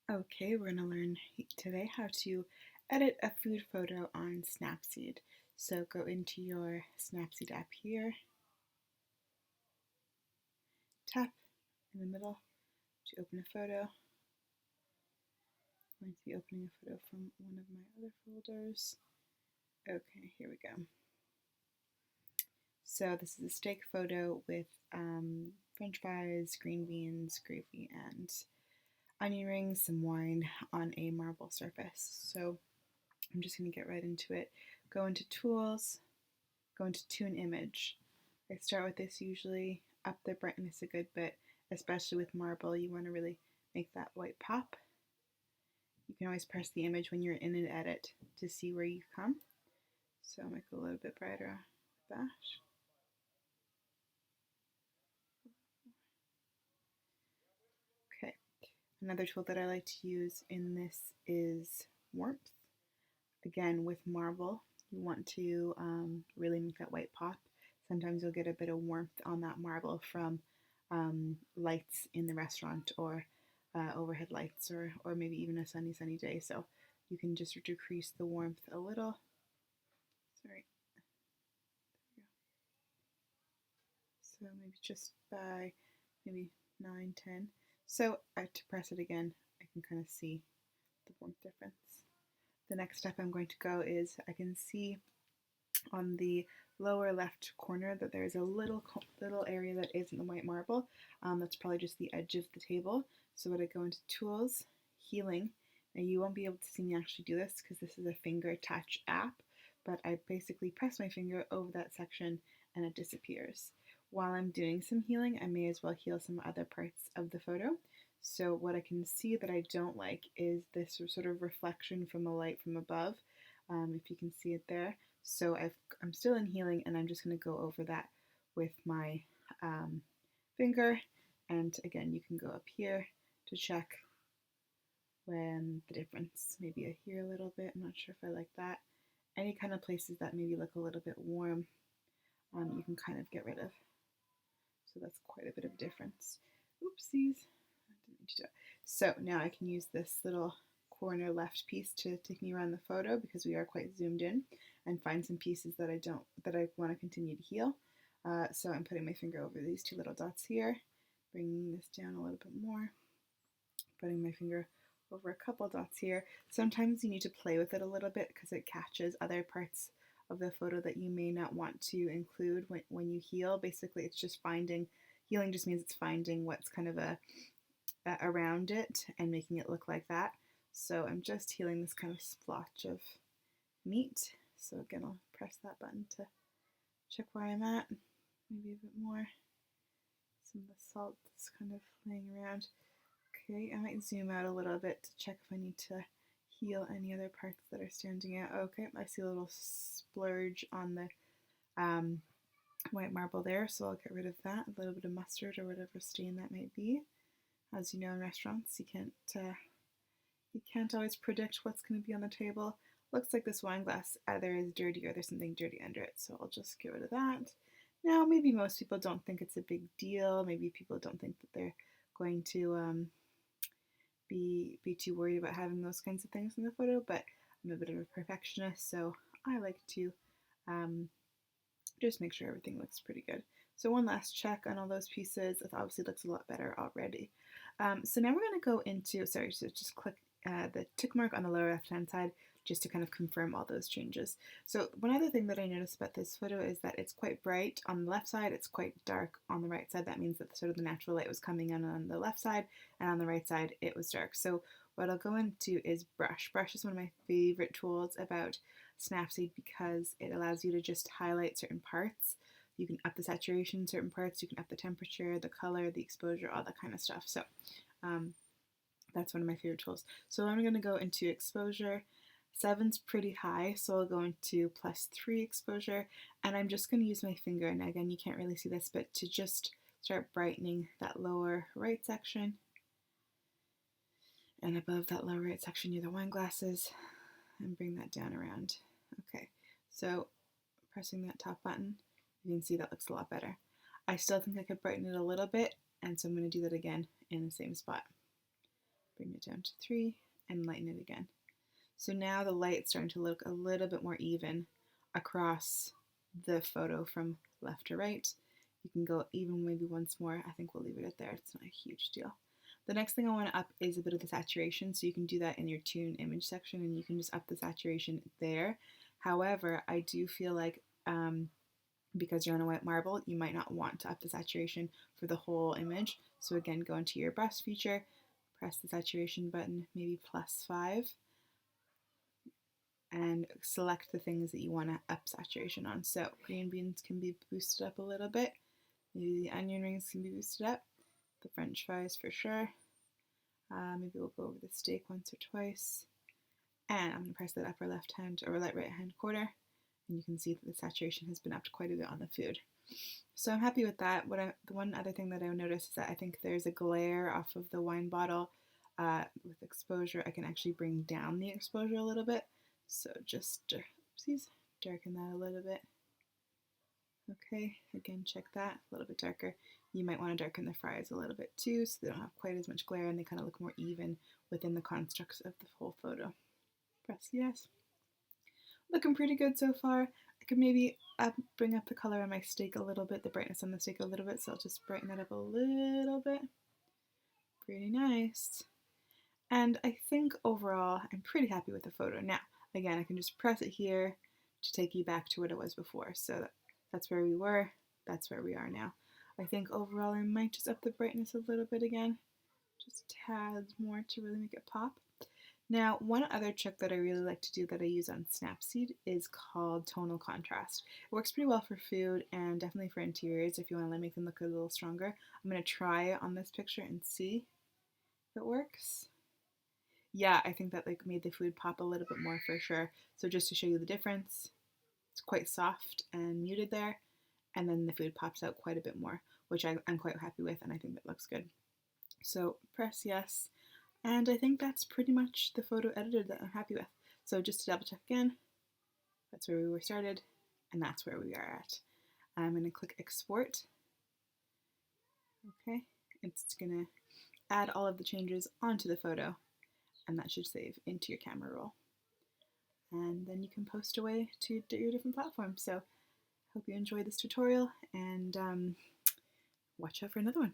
Okay, we're going to learn today how to edit a food photo on Snapseed. So go into your Snapseed app here, tap in the middle to open a photo. I'm going to be opening a photo from one of my other folders. Okay, here we go. So this is a steak photo with French fries, green beans, gravy, and onion rings, some wine on a marble surface. So I'm just going to get right into it. Go into Tools, go into Tune Image. I start with this usually, up the brightness a good bit, especially with marble. You want to really make that white pop. You can always press the image when you're in an edit to see where you come. So I'll make it a little bit brighter with that. Okay, another tool that I like to use in this is warmth. Again, with marble, you want to really make that white pop. Sometimes you'll get a bit of warmth on that marble from lights in the restaurant or overhead lights or maybe even a sunny day. So you can just decrease the warmth a little. Sorry. So maybe just by maybe 9, 10. So to press it again, I can kind of see the warmth difference. The next step I'm going to go is I can see on the lower left corner that there's a little area that isn't the white marble. That's probably just the edge of the table. So when I go into Tools, Healing, and you won't be able to see me actually do this because this is a finger touch app, but I basically press my finger over that section and it disappears. While I'm doing some healing, I may as well heal some other parts of the photo. So what I can see that I don't like is this sort of reflection from the light from above, if you can see it there. So I'm still in healing and I'm just going to go over that with my finger. And again, you can go up here to check when the difference, maybe here a little bit. I'm not sure if I like that. Any kind of places that maybe look a little bit warm, you can kind of get rid of. So that's quite a bit of difference. Oopsies. I didn't need to do it. So now I can use this little corner left piece to take me around the photo because we are quite zoomed in, and find some pieces that I want to continue to heal. So I'm putting my finger over these two little dots here, bringing this down a little bit more, putting my finger over a couple dots here. Sometimes you need to play with it a little bit because it catches other parts of the photo that you may not want to include when you heal. Basically, it's just healing just means it's finding what's kind of around it and making it look like that. So I'm just healing this kind of splotch of meat. So again, I'll press that button to check where I'm at. Maybe a bit more. Some of the salt is kind of laying around. Okay, I might zoom out a little bit to check if I need to heal any other parts that are standing out. Okay, I see a little splurge on the white marble there, so I'll get rid of that. A little bit of mustard or whatever stain that might be. As you know, in restaurants, you can't always predict what's going to be on the table. Looks like this wine glass either is dirty or there's something dirty under it, so I'll just get rid of that. Now, maybe most people don't think it's a big deal. Maybe people don't think that they're going to be too worried about having those kinds of things in the photo, but I'm a bit of a perfectionist, so I like to just make sure everything looks pretty good. So one last check on all those pieces. It obviously looks a lot better already. So now we're going to go into, so just click the tick mark on the lower left hand side just to kind of confirm all those changes. So one other thing that I noticed about this photo is that it's quite bright on the left side, it's quite dark on the right side. That means that sort of the natural light was coming in on the left side, and on the right side it was dark. So what I'll go into is brush. Brush is one of my favorite tools about Snapseed because it allows you to just highlight certain parts. You can up the saturation in certain parts, you can up the temperature, the color, the exposure, all that kind of stuff. So that's one of my favorite tools. So I'm going to go into exposure. 7's pretty high, so I'll go into +3 exposure, and I'm just going to use my finger, and again, you can't really see this, but to just start brightening that lower right section, and above that lower right section near the wine glasses, and bring that down around. Okay, so pressing that top button, you can see that looks a lot better. I still think I could brighten it a little bit, and so I'm going to do that again in the same spot. bring it down to 3, and lighten it again. So now the light's starting to look a little bit more even across the photo from left to right. You can go even maybe once more. I think we'll leave it at there. It's not a huge deal. The next thing I want to up is a bit of the saturation, so you can do that in your tune image section and you can just up the saturation there. However, I do feel like because you're on a white marble, you might not want to up the saturation for the whole image. So again, go into your brush feature, press the saturation button, maybe +5, and select the things that you want to up saturation on. So green beans can be boosted up a little bit, maybe the onion rings can be boosted up, the french fries for sure. Maybe we'll go over the steak once or twice. And I'm going to press that upper left hand or right hand corner, and you can see that the saturation has been upped quite a bit on the food. So I'm happy with that. The one other thing that I noticed is that I think there's a glare off of the wine bottle. With exposure, I can actually bring down the exposure a little bit. So just darken that a little bit. Okay, again, check that, a little bit darker. You might want to darken the fries a little bit too, so they don't have quite as much glare and they kind of look more even within the constructs of the whole photo. Press yes. Looking pretty good so far. I could maybe bring up the color on my steak a little bit, the brightness on the steak a little bit, so I'll just brighten that up a little bit. Pretty nice. And I think overall, I'm pretty happy with the photo. Now, again, I can just press it here to take you back to what it was before. So that's where we were, that's where we are now. I think overall I might just up the brightness a little bit again, just a tad more to really make it pop. Now, one other trick that I really like to do that I use on Snapseed is called tonal contrast. It works pretty well for food and definitely for interiors if you want to make them look a little stronger. I'm going to try it on this picture and see if it works. Yeah, I think that made the food pop a little bit more for sure. So just to show you the difference, it's quite soft and muted there, and then the food pops out quite a bit more, which I'm quite happy with, and I think that looks good. So press yes, and I think that's pretty much the photo edited that I'm happy with. So just to double check again, that's where we were started, and that's where we are at. I'm going to click export. Okay, it's going to add all of the changes onto the photo, and that should save into your camera roll. And then you can post away to your different platforms. So hope you enjoyed this tutorial, and watch out for another one.